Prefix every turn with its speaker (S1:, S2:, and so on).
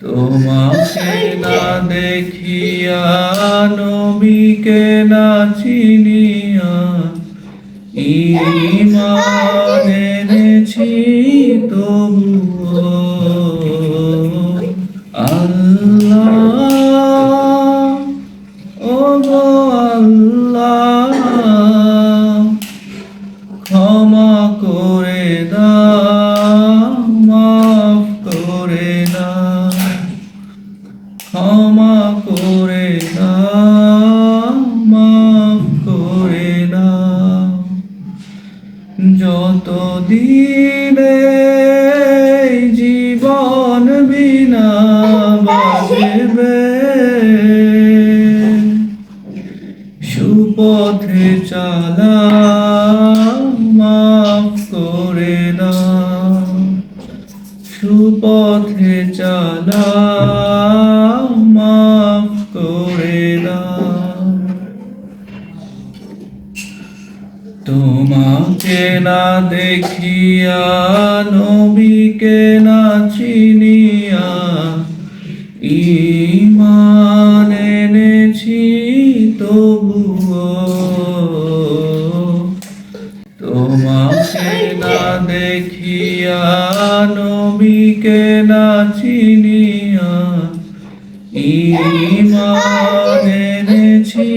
S1: তোমাকে না দেখিয়া নবীকে না চিনিয়া ঈমান এনেছি তবুও আল্লাহ ও গো আল্লাহ ক্ষমা করে দাও মাফ করে দাও ক্ষমা করে দাও মাফ করে দাও যত দিনে জীবন বিনা বাজবে সুপথে চালাও মাফ করে দাও সুপথে চালাও মাফ করে দাও তোমাকে না দেখিয়া নবীকে না চিনিয়া ঈমান এনেছি তবুও তোমাকে না দেখিয়া নবীকে না চিনিয়া ঈমান এনেছি